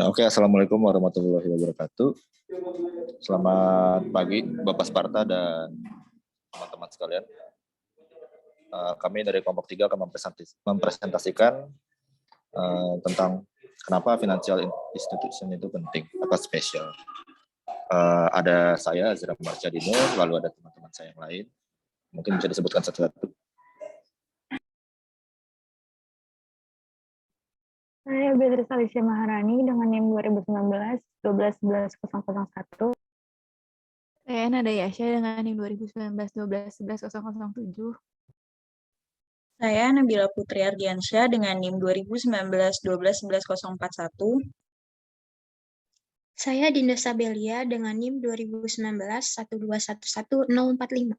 Oke, Assalamualaikum warahmatullahi wabarakatuh. Selamat pagi, Bapak Sparta dan teman-teman sekalian. Kami dari kelompok 3 akan mempresentasikan tentang kenapa financial institution itu penting atau spesial. Ada saya, Azra Marsyadino, lalu ada teman-teman saya yang lain. Mungkin bisa disebutkan satu-satu. Saya Beatrice Alicia Maharani dengan NIM 2019-12-11-001. Saya Nada Yasha dengan NIM 2019-12-11-007. Saya Nabila Putri Ardiansyah dengan NIM 2019-12-11-041. Saya Dinda Sabelia dengan NIM 2019-1211045.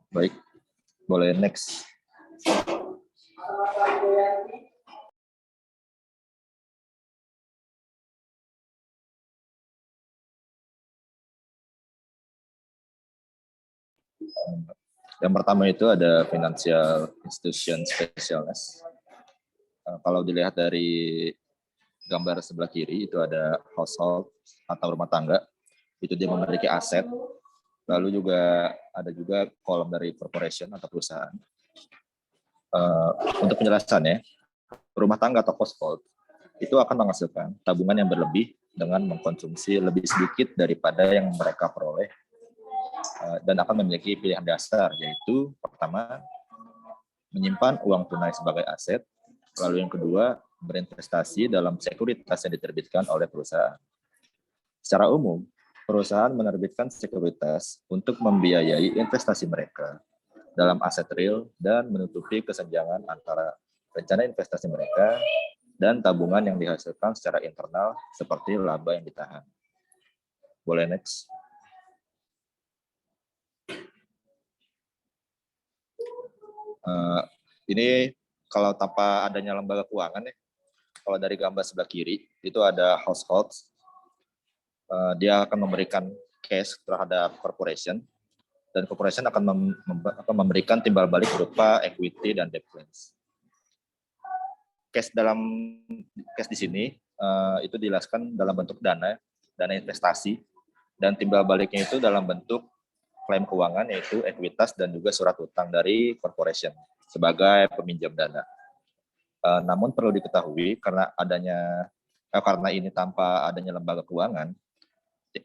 Baik, boleh next. Yang pertama itu ada financial institution specialness. Kalau dilihat dari gambar sebelah kiri itu ada household atau rumah tangga, itu dia memiliki aset. Lalu juga ada juga kolom dari corporation atau perusahaan. Untuk penjelasannya, rumah tangga atau household itu akan menghasilkan tabungan yang berlebih dengan mengkonsumsi lebih sedikit daripada yang mereka peroleh, dan akan memiliki pilihan dasar, yaitu pertama, menyimpan uang tunai sebagai aset, lalu yang kedua, berinvestasi dalam sekuritas yang diterbitkan oleh perusahaan. Secara umum, perusahaan menerbitkan sekuritas untuk membiayai investasi mereka dalam aset real dan menutupi kesenjangan antara rencana investasi mereka dan tabungan yang dihasilkan secara internal seperti laba yang ditahan. Boleh next. Ini kalau tanpa adanya lembaga keuangan ya, kalau dari gambar sebelah kiri itu ada household, dia akan memberikan cash terhadap corporation, dan corporation akan memberikan timbal balik berupa equity dan debt plans. Cash di sini itu dijelaskan dalam bentuk dana investasi, dan timbal baliknya itu dalam bentuk klaim keuangan, yaitu ekuitas dan juga surat utang dari corporation sebagai peminjam dana. Namun perlu diketahui karena ini tanpa adanya lembaga keuangan,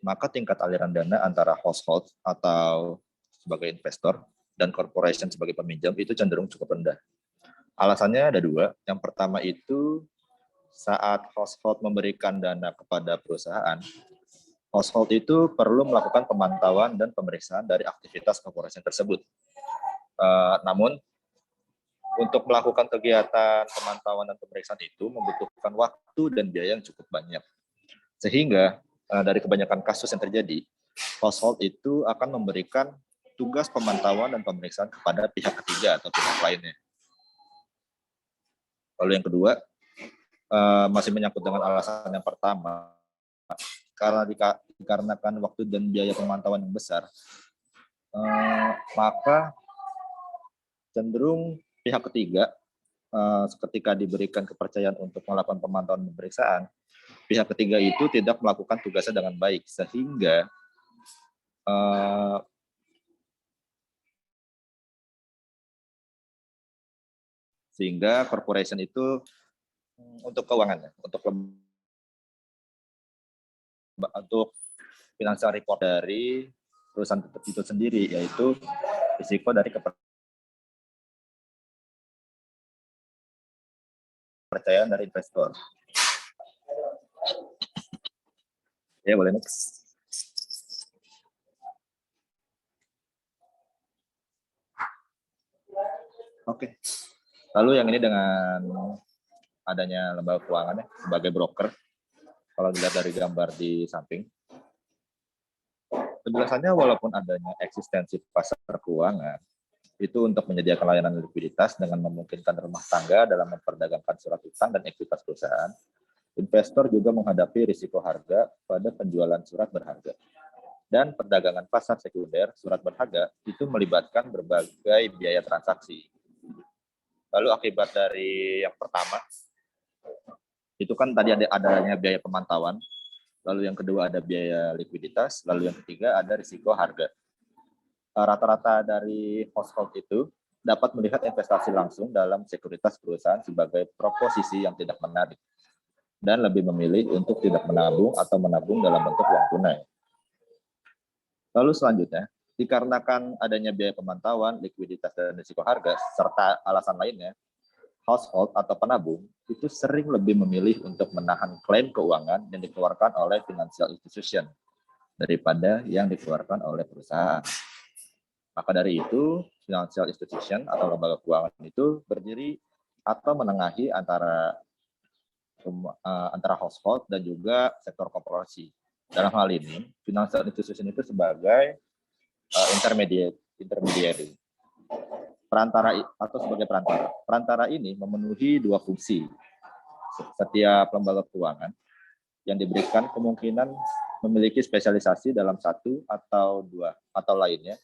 maka tingkat aliran dana antara household atau sebagai investor dan corporation sebagai peminjam itu cenderung cukup rendah. Alasannya ada dua. Yang pertama itu saat household memberikan dana kepada perusahaan, household itu perlu melakukan pemantauan dan pemeriksaan dari aktivitas corporation tersebut. Namun, untuk melakukan kegiatan pemantauan dan pemeriksaan itu membutuhkan waktu dan biaya yang cukup banyak. Sehingga, dari kebanyakan kasus yang terjadi, household itu akan memberikan tugas pemantauan dan pemeriksaan kepada pihak ketiga atau pihak lainnya. Lalu yang kedua, masih menyangkut dengan alasan yang pertama, karena dikarenakan waktu dan biaya pemantauan yang besar, maka cenderung pihak ketiga ketika diberikan kepercayaan untuk melakukan pemantauan dan pemeriksaan, pihak ketiga itu tidak melakukan tugasnya dengan baik, sehingga corporation itu untuk keuangannya, untuk financial report dari perusahaan itu sendiri, yaitu risiko dari kepercayaan dari investor. Ya, boleh next. Oke. Lalu yang ini dengan adanya lembaga keuangan ya, sebagai broker. Kalau dilihat dari gambar di samping, penjelasannya walaupun adanya eksistensi pasar keuangan, itu untuk menyediakan layanan likuiditas dengan memungkinkan rumah tangga dalam memperdagangkan surat utang dan ekuitas perusahaan, investor juga menghadapi risiko harga pada penjualan surat berharga. Dan perdagangan pasar sekunder surat berharga itu melibatkan berbagai biaya transaksi. Lalu akibat dari yang pertama, Itu kan tadi adanya biaya pemantauan, lalu yang kedua ada biaya likuiditas, lalu yang ketiga ada risiko harga. Rata-rata dari household itu dapat melihat investasi langsung dalam sekuritas perusahaan sebagai proposisi yang tidak menarik dan lebih memilih untuk tidak menabung atau menabung dalam bentuk uang tunai. Lalu selanjutnya, dikarenakan adanya biaya pemantauan, likuiditas, dan risiko harga, serta alasan lainnya, household atau penabung itu sering lebih memilih untuk menahan klaim keuangan yang dikeluarkan oleh financial institution daripada yang dikeluarkan oleh perusahaan. Maka dari itu, financial institution atau lembaga keuangan itu berdiri atau menengahi antara household dan juga sektor korporasi. Dalam hal ini, financial institution itu sebagai intermediary. Perantara atau sebagai perantara. Perantara ini memenuhi dua fungsi. Setiap lembaga keuangan yang diberikan kemungkinan memiliki spesialisasi dalam satu atau dua atau lainnya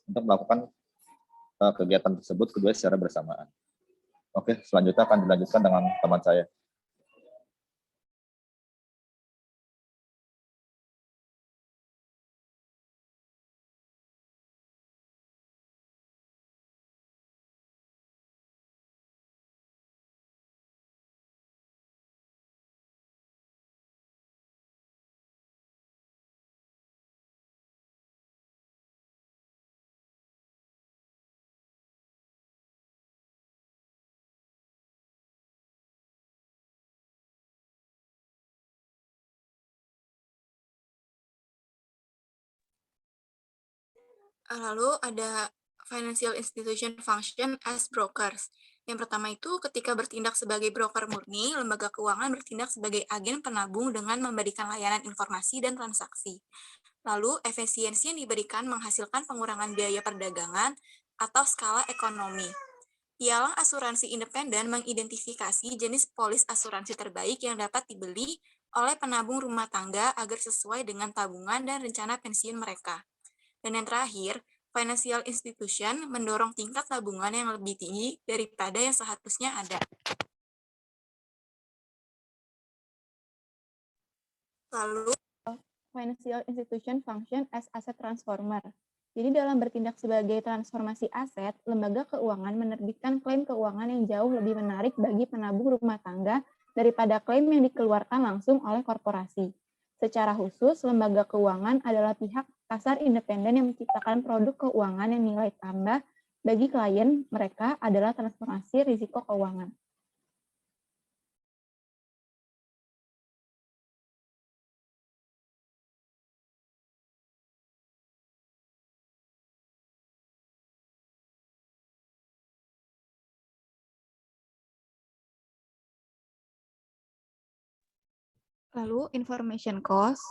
untuk melakukan kegiatan tersebut kedua secara bersamaan. Oke, selanjutnya akan dilanjutkan dengan teman saya. Lalu ada financial institution function as brokers. Yang pertama itu ketika bertindak sebagai broker murni, lembaga keuangan bertindak sebagai agen penabung dengan memberikan layanan informasi dan transaksi. Lalu efisiensi yang diberikan menghasilkan pengurangan biaya perdagangan atau skala ekonomi. Pialang asuransi independen mengidentifikasi jenis polis asuransi terbaik yang dapat dibeli oleh penabung rumah tangga agar sesuai dengan tabungan dan rencana pensiun mereka. Dan yang terakhir, financial institution mendorong tingkat tabungan yang lebih tinggi daripada yang seharusnya ada. Lalu, financial institution function as asset transformer. Jadi dalam bertindak sebagai transformasi aset, lembaga keuangan menerbitkan klaim keuangan yang jauh lebih menarik bagi penabung rumah tangga daripada klaim yang dikeluarkan langsung oleh korporasi. Secara khusus, lembaga keuangan adalah pihak pasar independen yang menciptakan produk keuangan yang nilai tambah bagi klien mereka adalah transformasi risiko keuangan. Lalu information cost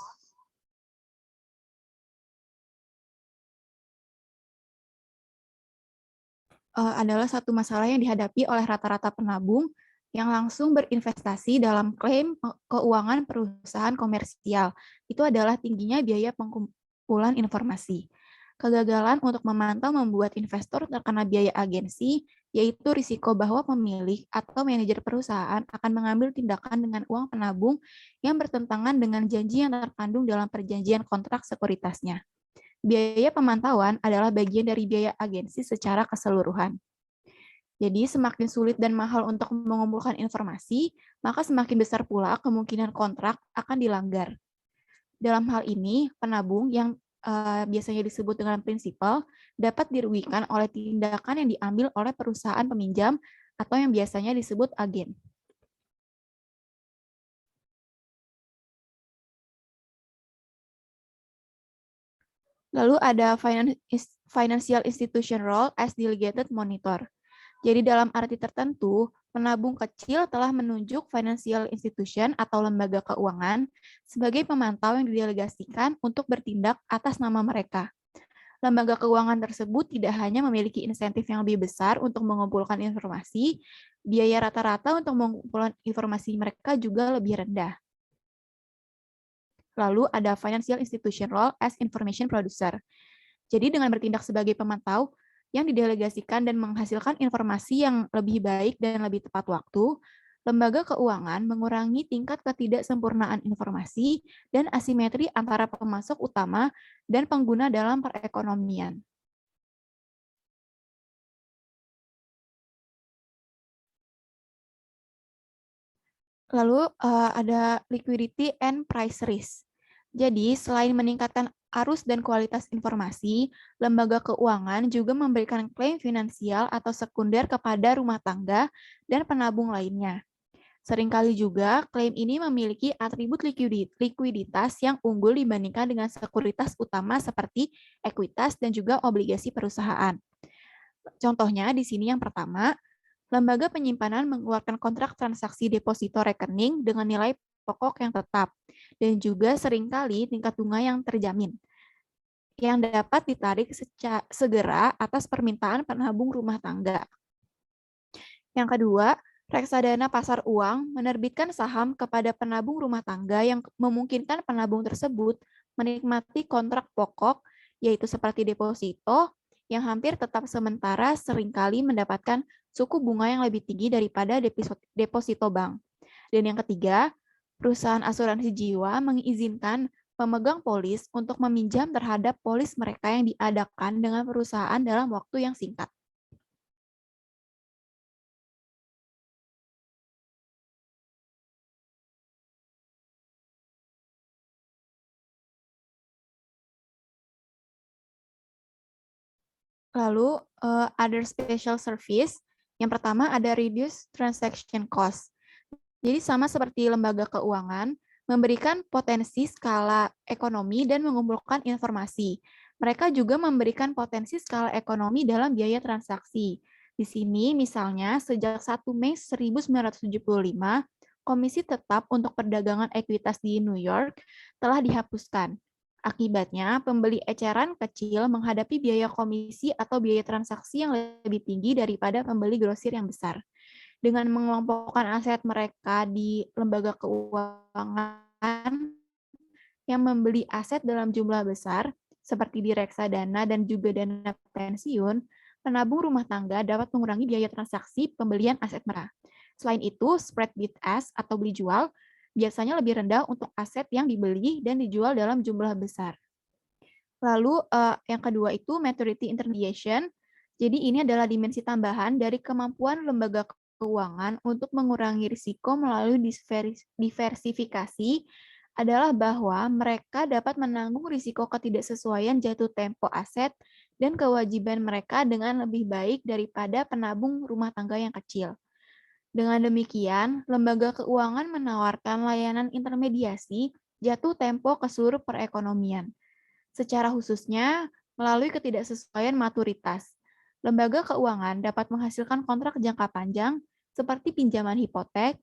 adalah satu masalah yang dihadapi oleh rata-rata penabung yang langsung berinvestasi dalam klaim keuangan perusahaan komersial. Itu adalah tingginya biaya pengumpulan informasi. Kegagalan untuk memantau membuat investor terkena biaya agensi, yaitu risiko bahwa pemilik atau manajer perusahaan akan mengambil tindakan dengan uang penabung yang bertentangan dengan janji yang terkandung dalam perjanjian kontrak sekuritasnya. Biaya pemantauan adalah bagian dari biaya agensi secara keseluruhan. Jadi semakin sulit dan mahal untuk mengumpulkan informasi, maka semakin besar pula kemungkinan kontrak akan dilanggar. Dalam hal ini, penabung yang biasanya disebut dengan prinsipal dapat dirugikan oleh tindakan yang diambil oleh perusahaan peminjam atau yang biasanya disebut agen. Lalu ada financial institution role as delegated monitor. Jadi dalam arti tertentu, penabung kecil telah menunjuk financial institution atau lembaga keuangan sebagai pemantau yang didelegasikan untuk bertindak atas nama mereka. Lembaga keuangan tersebut tidak hanya memiliki insentif yang lebih besar untuk mengumpulkan informasi, biaya rata-rata untuk mengumpulkan informasi mereka juga lebih rendah. Lalu ada financial institution role as information producer. Jadi dengan bertindak sebagai pemantau yang didelegasikan dan menghasilkan informasi yang lebih baik dan lebih tepat waktu, Lembaga keuangan mengurangi tingkat ketidaksempurnaan informasi dan asimetri antara pemasok utama dan pengguna dalam perekonomian. Lalu ada liquidity and price risk. Jadi, selain meningkatkan arus dan kualitas informasi, lembaga keuangan juga memberikan klaim finansial atau sekunder kepada rumah tangga dan penabung lainnya. Seringkali juga, klaim ini memiliki atribut likuiditas yang unggul dibandingkan dengan sekuritas utama seperti ekuitas dan juga obligasi perusahaan. Contohnya di sini yang pertama, lembaga penyimpanan mengeluarkan kontrak transaksi deposito rekening dengan nilai pokok yang tetap, dan juga seringkali tingkat bunga yang terjamin, yang dapat ditarik segera atas permintaan penabung rumah tangga. Yang kedua, reksadana pasar uang menerbitkan saham kepada penabung rumah tangga yang memungkinkan penabung tersebut menikmati kontrak pokok, yaitu seperti deposito, yang hampir tetap sementara seringkali mendapatkan suku bunga yang lebih tinggi daripada deposito bank. Dan yang ketiga, perusahaan asuransi jiwa mengizinkan pemegang polis untuk meminjam terhadap polis mereka yang diadakan dengan perusahaan dalam waktu yang singkat. Lalu, other special service, yang pertama ada reduce transaction cost. Jadi sama seperti lembaga keuangan, memberikan potensi skala ekonomi dan mengumpulkan informasi. Mereka juga memberikan potensi skala ekonomi dalam biaya transaksi. Di sini misalnya sejak 1 Mei 1975, Komisi Tetap untuk Perdagangan Ekuitas di New York telah dihapuskan. Akibatnya, pembeli eceran kecil menghadapi biaya komisi atau biaya transaksi yang lebih tinggi daripada pembeli grosir yang besar. Dengan mengelompokkan aset mereka di lembaga keuangan yang membeli aset dalam jumlah besar, seperti di reksadana dan juga dana pensiun, penabung rumah tangga dapat mengurangi biaya transaksi pembelian aset mereka. Selain itu, spread bid-ask atau beli jual biasanya lebih rendah untuk aset yang dibeli dan dijual dalam jumlah besar. Lalu yang kedua itu maturity intermediation. Jadi ini adalah dimensi tambahan dari kemampuan lembaga keuangan untuk mengurangi risiko melalui diversifikasi adalah bahwa mereka dapat menanggung risiko ketidaksesuaian jatuh tempo aset dan kewajiban mereka dengan lebih baik daripada penabung rumah tangga yang kecil. Dengan demikian, lembaga keuangan menawarkan layanan intermediasi jatuh tempo ke seluruh perekonomian. Secara khususnya, melalui ketidaksesuaian maturitas, lembaga keuangan dapat menghasilkan kontrak jangka panjang seperti pinjaman hipotek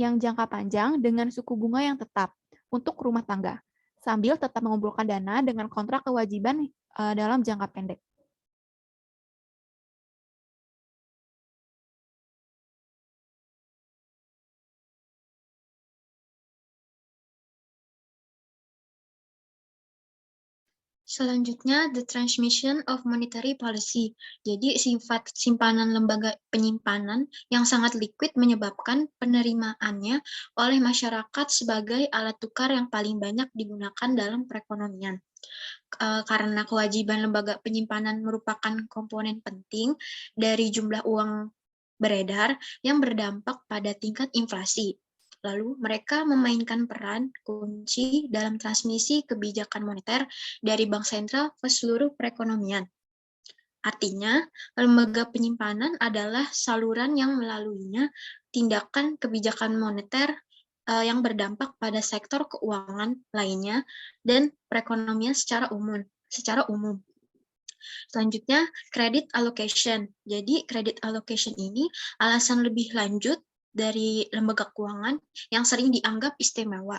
yang jangka panjang dengan suku bunga yang tetap untuk rumah tangga, sambil tetap mengumpulkan dana dengan kontrak kewajiban dalam jangka pendek. Selanjutnya, the transmission of monetary policy. Jadi, sifat simpanan lembaga penyimpanan yang sangat liquid menyebabkan penerimaannya oleh masyarakat sebagai alat tukar yang paling banyak digunakan dalam perekonomian. Karena kewajiban lembaga penyimpanan merupakan komponen penting dari jumlah uang beredar yang berdampak pada tingkat inflasi. Lalu, mereka memainkan peran kunci dalam transmisi kebijakan moneter dari bank sentral ke seluruh perekonomian. Artinya, lembaga penyimpanan adalah saluran yang melaluinya tindakan kebijakan moneter yang berdampak pada sektor keuangan lainnya dan perekonomian secara umum. Selanjutnya, credit allocation. Jadi, credit allocation ini alasan lebih lanjut dari lembaga keuangan yang sering dianggap istimewa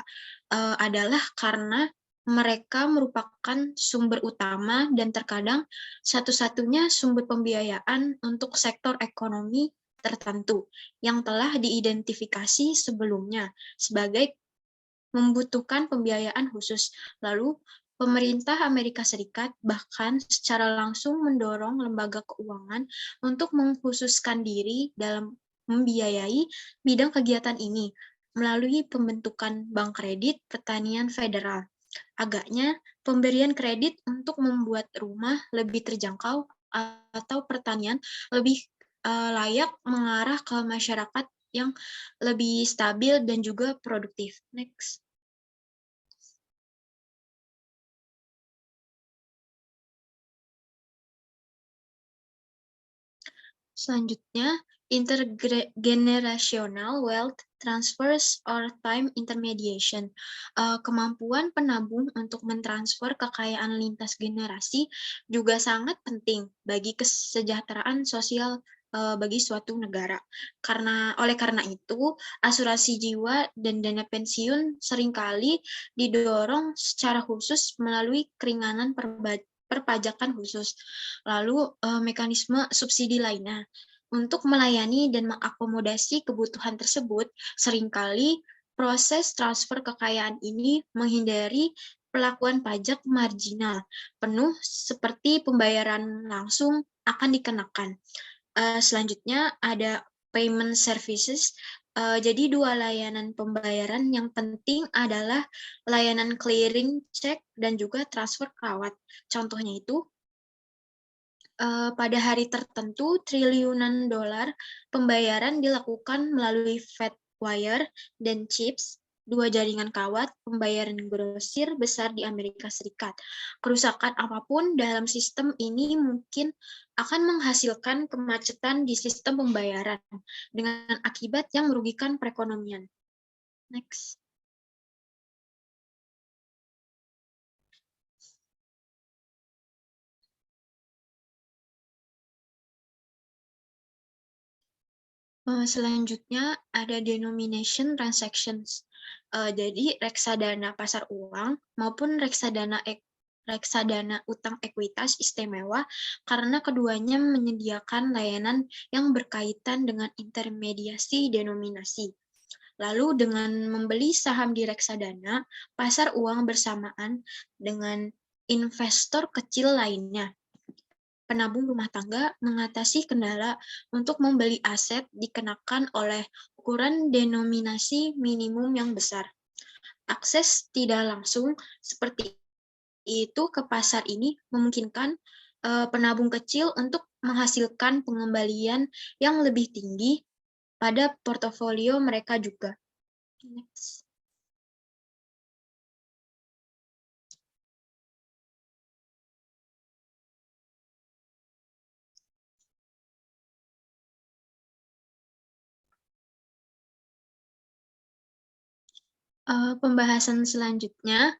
adalah karena mereka merupakan sumber utama dan terkadang satu-satunya sumber pembiayaan untuk sektor ekonomi tertentu yang telah diidentifikasi sebelumnya sebagai membutuhkan pembiayaan khusus. Lalu, pemerintah Amerika Serikat bahkan secara langsung mendorong lembaga keuangan untuk mengkhususkan diri dalam membiayai bidang kegiatan ini melalui pembentukan Bank Kredit Pertanian Federal. Agaknya, pemberian kredit untuk membuat rumah lebih terjangkau atau pertanian lebih layak mengarah ke masyarakat yang lebih stabil dan juga produktif. Next. Selanjutnya, intergenerational wealth transfers or time intermediation. Kemampuan penabung untuk mentransfer kekayaan lintas generasi juga sangat penting bagi kesejahteraan sosial bagi suatu negara. Oleh karena itu, asuransi jiwa dan dana pensiun seringkali didorong secara khusus melalui keringanan perpajakan khusus. Lalu mekanisme subsidi lainnya. Untuk melayani dan mengakomodasi kebutuhan tersebut, seringkali proses transfer kekayaan ini menghindari pelakuan pajak marginal penuh seperti pembayaran langsung akan dikenakan. Selanjutnya ada payment services. Jadi dua layanan pembayaran yang penting adalah layanan clearing cek dan juga transfer kawat. Contohnya itu pada hari tertentu triliunan dolar pembayaran dilakukan melalui Fed wire dan chips, dua jaringan kawat pembayaran grosir besar di Amerika Serikat. Kerusakan apapun dalam sistem ini mungkin akan menghasilkan kemacetan di sistem pembayaran dengan akibat yang merugikan perekonomian. Next. Selanjutnya ada denomination transactions. Jadi reksadana pasar uang maupun reksadana utang ekuitas istimewa karena keduanya menyediakan layanan yang berkaitan dengan intermediasi denominasi. Lalu dengan membeli saham di reksadana pasar uang bersamaan dengan investor kecil lainnya, penabung rumah tangga mengatasi kendala untuk membeli aset dikenakan oleh ukuran denominasi minimum yang besar. Akses tidak langsung seperti itu ke pasar ini memungkinkan penabung kecil untuk menghasilkan pengembalian yang lebih tinggi pada portofolio mereka juga. Next. Pembahasan selanjutnya,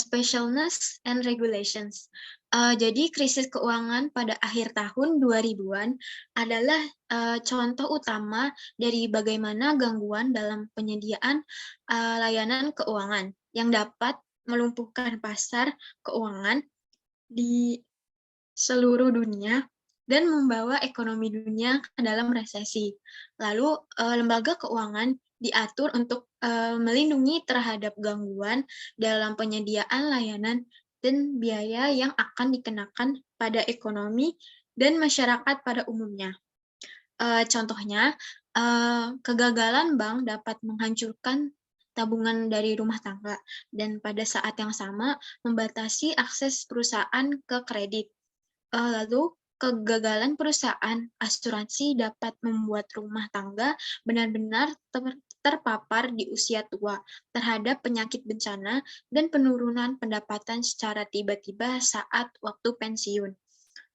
specialness and regulations. Jadi krisis keuangan pada akhir tahun 2000-an adalah contoh utama dari bagaimana gangguan dalam penyediaan layanan keuangan yang dapat melumpuhkan pasar keuangan di seluruh dunia dan membawa ekonomi dunia ke dalam resesi. Lalu lembaga keuangan diatur untuk melindungi terhadap gangguan dalam penyediaan layanan dan biaya yang akan dikenakan pada ekonomi dan masyarakat pada umumnya. Contohnya, kegagalan bank dapat menghancurkan tabungan dari rumah tangga dan pada saat yang sama membatasi akses perusahaan ke kredit. Lalu, kegagalan perusahaan asuransi dapat membuat rumah tangga benar-benar terpapar di usia tua terhadap penyakit bencana dan penurunan pendapatan secara tiba-tiba saat waktu pensiun.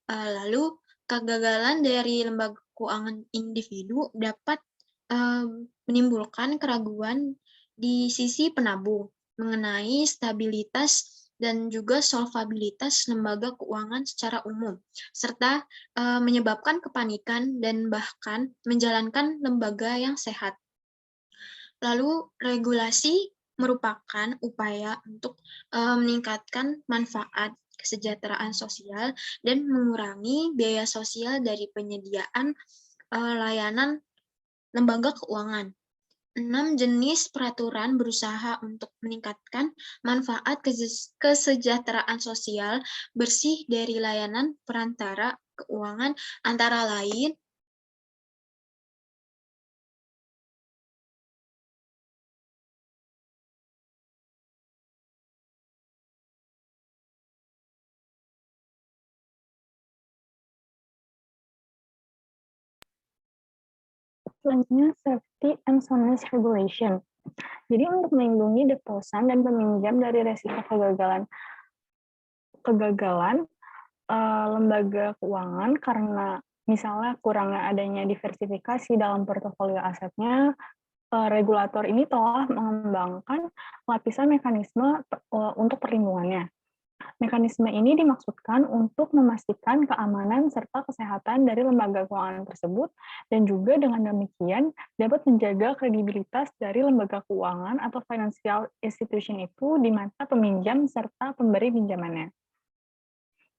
Lalu, kegagalan dari lembaga keuangan individu dapat menimbulkan keraguan di sisi penabung mengenai stabilitas dan juga solvabilitas lembaga keuangan secara umum, serta menyebabkan kepanikan dan bahkan menjalankan lembaga yang sehat. Lalu, regulasi merupakan upaya untuk meningkatkan manfaat kesejahteraan sosial dan mengurangi biaya sosial dari penyediaan layanan lembaga keuangan. 6 jenis peraturan berusaha untuk meningkatkan manfaat kesejahteraan sosial bersih dari layanan perantara keuangan antara lain Selanjutnya, safety and soundness regulation. Jadi untuk melindungi deposan dan peminjam dari resiko kegagalan lembaga keuangan karena misalnya kurangnya adanya diversifikasi dalam portofolio asetnya, regulator ini telah mengembangkan lapisan mekanisme untuk perlindungannya. Mekanisme ini dimaksudkan untuk memastikan keamanan serta kesehatan dari lembaga keuangan tersebut dan juga dengan demikian dapat menjaga kredibilitas dari lembaga keuangan atau financial institution itu di mata peminjam serta pemberi pinjamannya.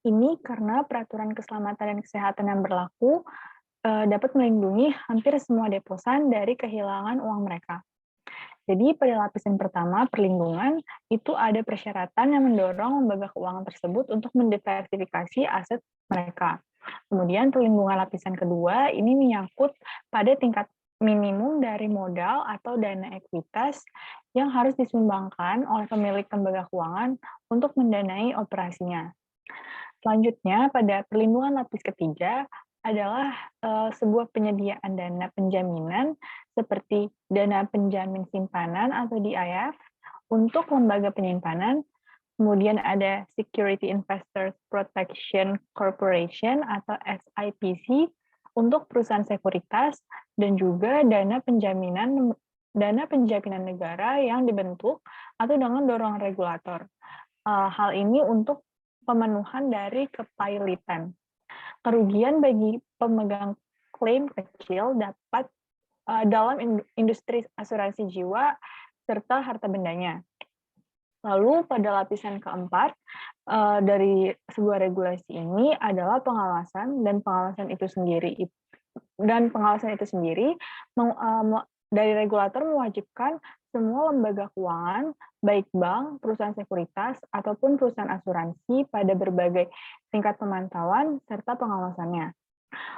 Ini karena peraturan keselamatan dan kesehatan yang berlaku dapat melindungi hampir semua deposan dari kehilangan uang mereka. Jadi pada lapisan pertama, perlindungan, itu ada persyaratan yang mendorong lembaga keuangan tersebut untuk mendiversifikasi aset mereka. Kemudian perlindungan lapisan kedua, ini menyangkut pada tingkat minimum dari modal atau dana ekuitas yang harus disumbangkan oleh pemilik lembaga keuangan untuk mendanai operasinya. Selanjutnya, pada perlindungan lapis ketiga adalah sebuah penyediaan dana penjaminan seperti dana penjamin simpanan atau DIF untuk lembaga penyimpanan, kemudian ada Security Investors Protection Corporation atau SIPC untuk perusahaan sekuritas, dan juga dana penjaminan negara yang dibentuk atau dengan dorongan regulator. Hal ini untuk pemenuhan dari kepailitan. Kerugian bagi pemegang klaim kecil dapat dalam industri asuransi jiwa serta harta bendanya. Lalu pada lapisan keempat dari sebuah regulasi ini adalah pengawasan, dan pengawasan itu sendiri dari regulator mewajibkan semua lembaga keuangan, baik bank, perusahaan sekuritas, ataupun perusahaan asuransi pada berbagai tingkat pemantauan serta pengawasannya.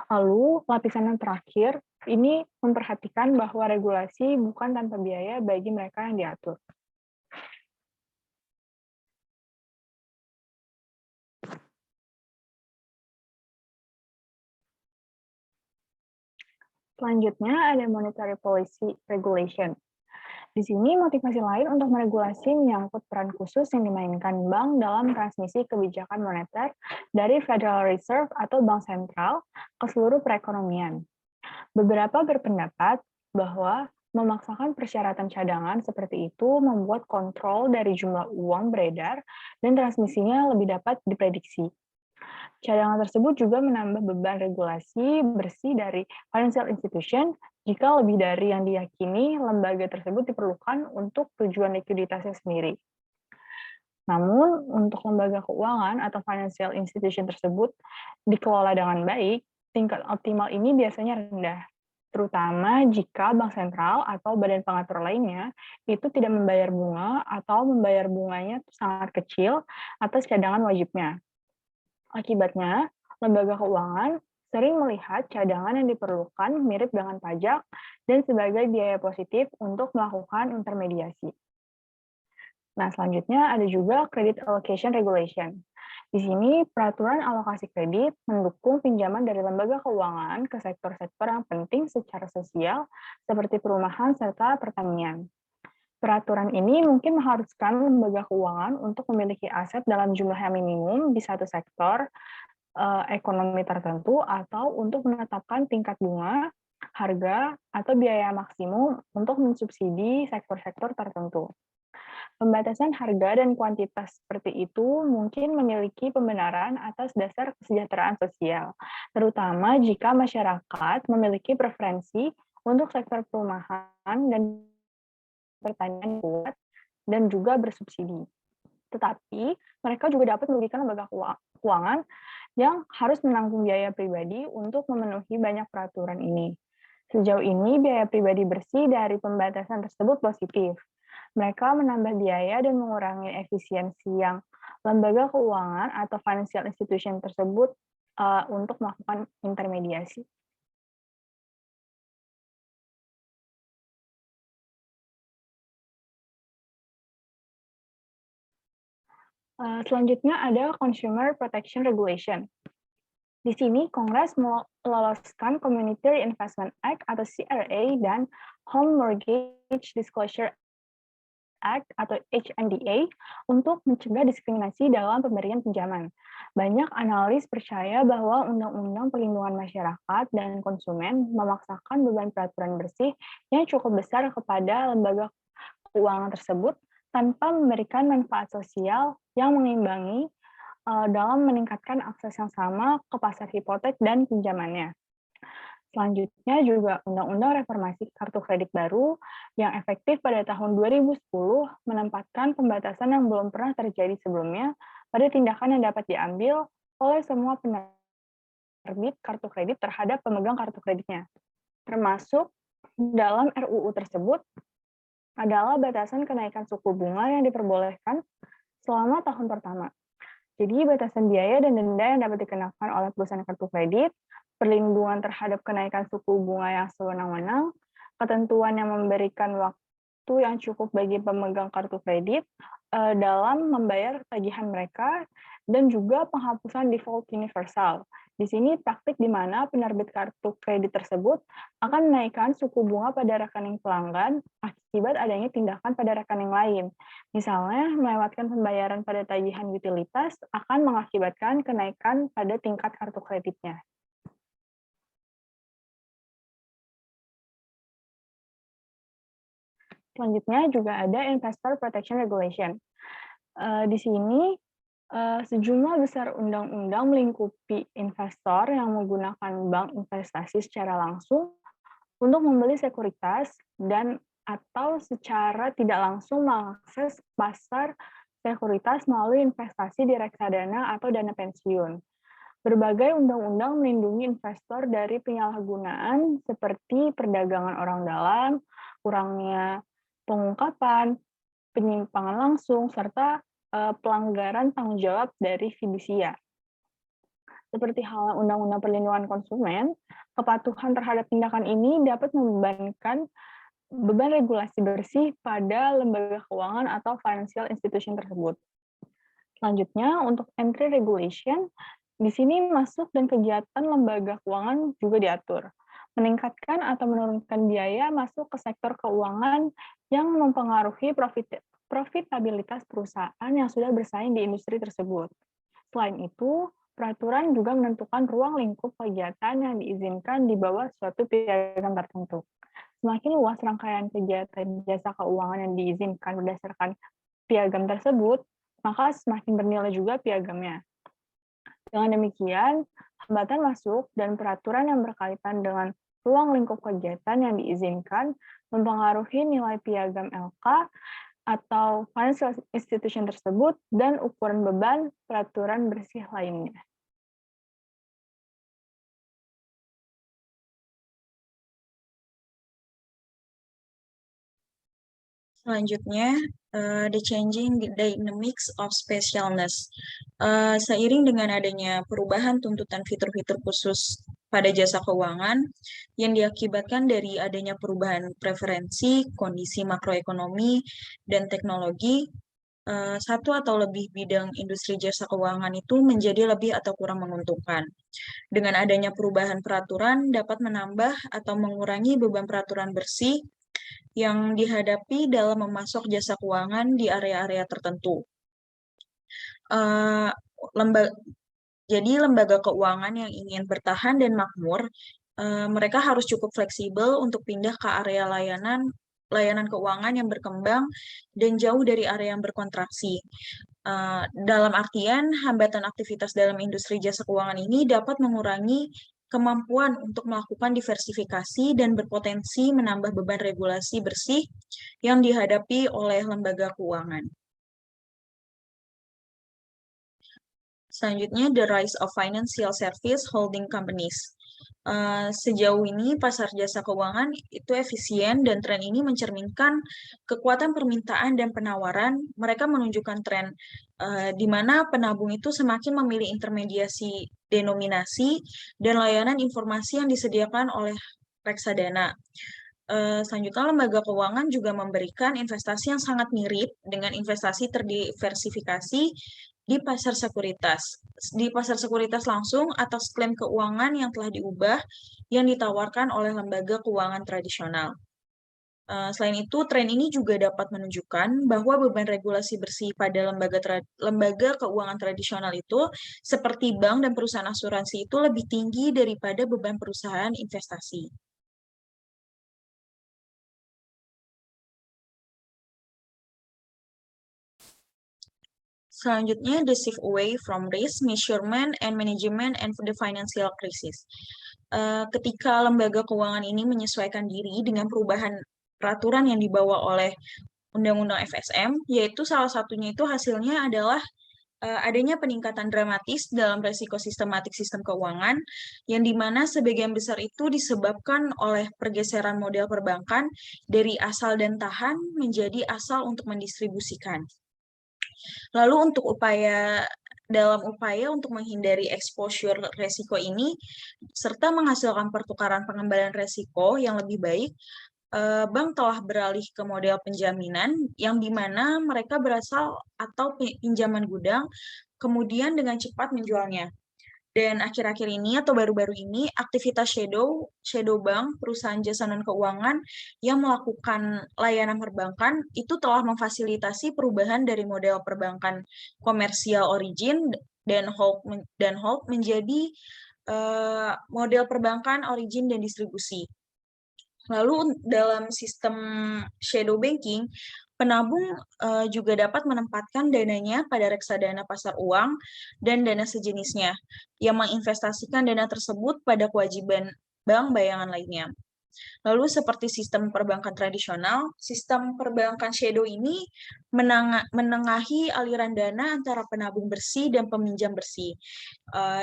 Lalu, lapisan yang terakhir, ini memperhatikan bahwa regulasi bukan tanpa biaya bagi mereka yang diatur. Selanjutnya ada monetary policy regulation. Di sini motivasi lain untuk meregulasi menyangkut peran khusus yang dimainkan bank dalam transmisi kebijakan moneter dari Federal Reserve atau bank sentral ke seluruh perekonomian. Beberapa berpendapat bahwa memaksakan persyaratan cadangan seperti itu membuat kontrol dari jumlah uang beredar dan transmisinya lebih dapat diprediksi. Cadangan tersebut juga menambah beban regulasi bersih dari financial institution jika lebih dari yang diyakini lembaga tersebut diperlukan untuk tujuan likuiditasnya sendiri. Namun, untuk lembaga keuangan atau financial institution tersebut dikelola dengan baik, tingkat optimal ini biasanya rendah, terutama jika bank sentral atau badan pengatur lainnya itu tidak membayar bunga atau membayar bunganya sangat kecil atas cadangan wajibnya. Akibatnya, lembaga keuangan sering melihat cadangan yang diperlukan mirip dengan pajak dan sebagai biaya positif untuk melakukan intermediasi. Nah, selanjutnya ada juga Credit Allocation Regulation. Di sini, peraturan alokasi kredit mendukung pinjaman dari lembaga keuangan ke sektor-sektor yang penting secara sosial, seperti perumahan serta pertanian. Peraturan ini mungkin mengharuskan lembaga keuangan untuk memiliki aset dalam jumlah yang minimum di satu sektor ekonomi tertentu, atau untuk menetapkan tingkat bunga, harga, atau biaya maksimum untuk mensubsidi sektor-sektor tertentu. Pembatasan harga dan kuantitas seperti itu mungkin memiliki pembenaran atas dasar kesejahteraan sosial, terutama jika masyarakat memiliki preferensi untuk sektor perumahan dan pertanian kuat dan juga bersubsidi. Tetapi, mereka juga dapat merugikan lembaga keuangan yang harus menanggung biaya pribadi untuk memenuhi banyak peraturan ini. Sejauh ini, biaya pribadi bersih dari pembatasan tersebut positif. Mereka menambah biaya dan mengurangi efisiensi yang lembaga keuangan atau financial institution tersebut untuk melakukan intermediasi. Selanjutnya ada Consumer Protection Regulation. Di sini, Kongres meloloskan Community Reinvestment Act atau CRA dan Home Mortgage Disclosure Act atau HMDA untuk mencegah diskriminasi dalam pemberian pinjaman. Banyak analis percaya bahwa Undang-Undang Perlindungan Masyarakat dan Konsumen memaksakan beban peraturan bersih yang cukup besar kepada lembaga keuangan tersebut tanpa memberikan manfaat sosial yang mengimbangi dalam meningkatkan akses yang sama ke pasar hipotek dan pinjamannya. Selanjutnya juga Undang-Undang Reformasi Kartu Kredit baru yang efektif pada tahun 2010 menempatkan pembatasan yang belum pernah terjadi sebelumnya pada tindakan yang dapat diambil oleh semua penerbit kartu kredit terhadap pemegang kartu kreditnya. Termasuk dalam RUU tersebut adalah batasan kenaikan suku bunga yang diperbolehkan selama tahun pertama. Jadi batasan biaya dan denda yang dapat dikenakan oleh perusahaan kartu kredit, perlindungan terhadap kenaikan suku bunga yang sewenang-wenang, ketentuan yang memberikan waktu yang cukup bagi pemegang kartu kredit dalam membayar tagihan mereka, dan juga penghapusan default universal. Di sini praktik di mana penerbit kartu kredit tersebut akan menaikkan suku bunga pada rekening pelanggan akibat adanya tindakan pada rekening lain. Misalnya, melewatkan pembayaran pada tagihan utilitas akan mengakibatkan kenaikan pada tingkat kartu kreditnya. Selanjutnya juga ada Investor Protection Regulation. Di sini sejumlah besar undang-undang melingkupi investor yang menggunakan bank investasi secara langsung untuk membeli sekuritas dan atau secara tidak langsung mengakses pasar sekuritas melalui investasi di reksadana atau dana pensiun. Berbagai undang-undang melindungi investor dari penyalahgunaan seperti perdagangan orang dalam, kurangnya pengungkapan, penyimpangan langsung, serta pelanggaran tanggung jawab dari fidusia. Seperti halnya Undang-Undang Perlindungan Konsumen, kepatuhan terhadap tindakan ini dapat membebankan beban regulasi bersih pada lembaga keuangan atau financial institution tersebut. Selanjutnya, untuk entry regulation, di sini masuk dan kegiatan lembaga keuangan juga diatur. Meningkatkan atau menurunkan biaya masuk ke sektor keuangan yang mempengaruhi profitabilitas perusahaan yang sudah bersaing di industri tersebut. Selain itu, peraturan juga menentukan ruang lingkup kegiatan yang diizinkan di bawah suatu piagam tertentu. Semakin luas rangkaian kegiatan jasa keuangan yang diizinkan berdasarkan piagam tersebut, maka semakin bernilai juga piagamnya. Dengan demikian, hambatan masuk dan peraturan yang berkaitan dengan ruang lingkup kegiatan yang diizinkan mempengaruhi nilai piagam LK atau financial institution tersebut dan ukuran beban peraturan bersih lainnya. Selanjutnya, the changing dynamics of specialness. Seiring dengan adanya perubahan tuntutan fitur-fitur khusus pada jasa keuangan yang diakibatkan dari adanya perubahan preferensi, kondisi makroekonomi, dan teknologi, satu atau lebih bidang industri jasa keuangan itu menjadi lebih atau kurang menguntungkan. Dengan adanya perubahan peraturan dapat menambah atau mengurangi beban peraturan bersih yang dihadapi dalam memasok jasa keuangan di area-area tertentu. Jadi lembaga keuangan yang ingin bertahan dan makmur, mereka harus cukup fleksibel untuk pindah ke area layanan keuangan yang berkembang dan jauh dari area yang berkontraksi. Dalam artian, hambatan aktivitas dalam industri jasa keuangan ini dapat mengurangi kemampuan untuk melakukan diversifikasi dan berpotensi menambah beban regulasi bersih yang dihadapi oleh lembaga keuangan. Selanjutnya, the rise of financial service holding companies. Sejauh ini pasar jasa keuangan itu efisien dan tren ini mencerminkan kekuatan permintaan dan penawaran. Mereka menunjukkan tren di mana penabung itu semakin memilih intermediasi denominasi dan layanan informasi yang disediakan oleh reksadana. Selanjutnya, lembaga keuangan juga memberikan investasi yang sangat mirip dengan investasi terdiversifikasi di pasar sekuritas. Di pasar sekuritas langsung atas klaim keuangan yang telah diubah yang ditawarkan oleh lembaga keuangan tradisional. Selain itu, tren ini juga dapat menunjukkan bahwa beban regulasi bersih pada lembaga keuangan tradisional itu, seperti bank dan perusahaan asuransi itu lebih tinggi daripada beban perusahaan investasi. Selanjutnya, the shift away from risk, measurement, and management and the financial crisis. Ketika lembaga keuangan ini menyesuaikan diri dengan perubahan peraturan yang dibawa oleh Undang-Undang FSM, yaitu salah satunya itu hasilnya adalah adanya peningkatan dramatis dalam resiko sistematik sistem keuangan, yang dimana sebagian besar itu disebabkan oleh pergeseran model perbankan dari asal dan tahan menjadi asal untuk mendistribusikan. Lalu dalam upaya untuk menghindari exposure resiko ini, serta menghasilkan pertukaran pengembalian resiko yang lebih baik, bank telah beralih ke model penjaminan yang dimana mereka berasal atau pinjaman gudang, kemudian dengan cepat menjualnya. Dan akhir-akhir ini atau baru-baru ini, aktivitas shadow bank, perusahaan jasa non-keuangan yang melakukan layanan perbankan itu telah memfasilitasi perubahan dari model perbankan komersial origin dan hold menjadi model perbankan origin dan distribusi. Lalu dalam sistem shadow banking, penabung juga dapat menempatkan dananya pada reksadana pasar uang dan dana sejenisnya yang menginvestasikan dana tersebut pada kewajiban bank bayangan lainnya. Lalu seperti sistem perbankan tradisional, sistem perbankan shadow ini menengahi aliran dana antara penabung bersih dan peminjam bersih,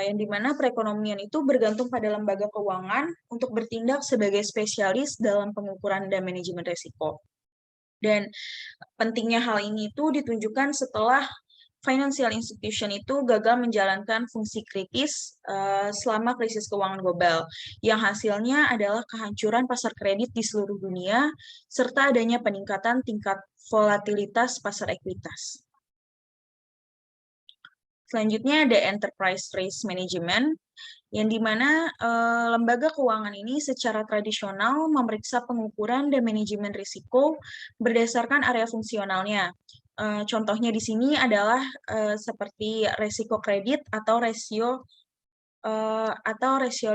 yang dimana perekonomian itu bergantung pada lembaga keuangan untuk bertindak sebagai spesialis dalam pengukuran dan manajemen risiko. Dan pentingnya hal ini itu ditunjukkan setelah financial institution itu gagal menjalankan fungsi kritis selama krisis keuangan global, yang hasilnya adalah kehancuran pasar kredit di seluruh dunia, serta adanya peningkatan tingkat volatilitas pasar ekuitas. Selanjutnya ada enterprise risk management, yang dimana lembaga keuangan ini secara tradisional memeriksa pengukuran dan manajemen risiko berdasarkan area fungsionalnya. Contohnya di sini adalah seperti risiko kredit atau rasio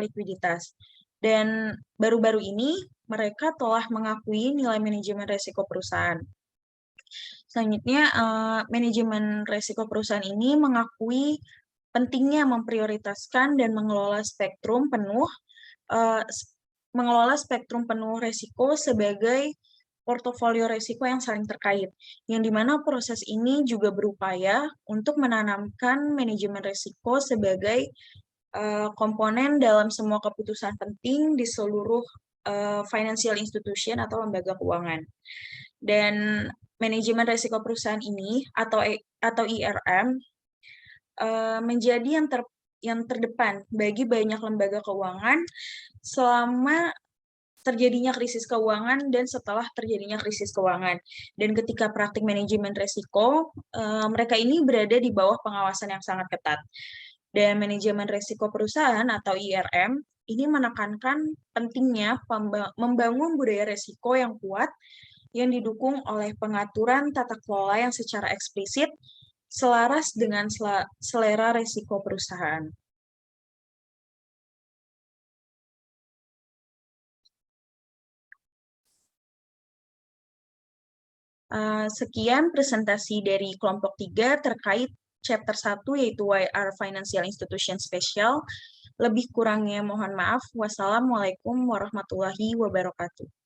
likuiditas. Dan baru-baru ini mereka telah mengakui nilai manajemen risiko perusahaan. Selanjutnya, manajemen risiko perusahaan ini mengakui pentingnya memprioritaskan dan mengelola spektrum penuh risiko sebagai portofolio risiko yang saling terkait, yang dimana proses ini juga berupaya untuk menanamkan manajemen risiko sebagai komponen dalam semua keputusan penting di seluruh financial institution atau lembaga keuangan. Dan manajemen risiko perusahaan ini atau IRM menjadi yang terdepan bagi banyak lembaga keuangan selama terjadinya krisis keuangan dan setelah terjadinya krisis keuangan. Dan ketika praktik manajemen risiko, mereka ini berada di bawah pengawasan yang sangat ketat. Dan manajemen risiko perusahaan atau IRM ini menekankan pentingnya membangun budaya risiko yang kuat yang didukung oleh pengaturan tata kelola yang secara eksplisit selaras dengan selera risiko perusahaan. Sekian presentasi dari kelompok 3 terkait chapter 1 yaitu Why are Financial Institutions Special. Lebih kurangnya mohon maaf. Wassalamualaikum warahmatullahi wabarakatuh.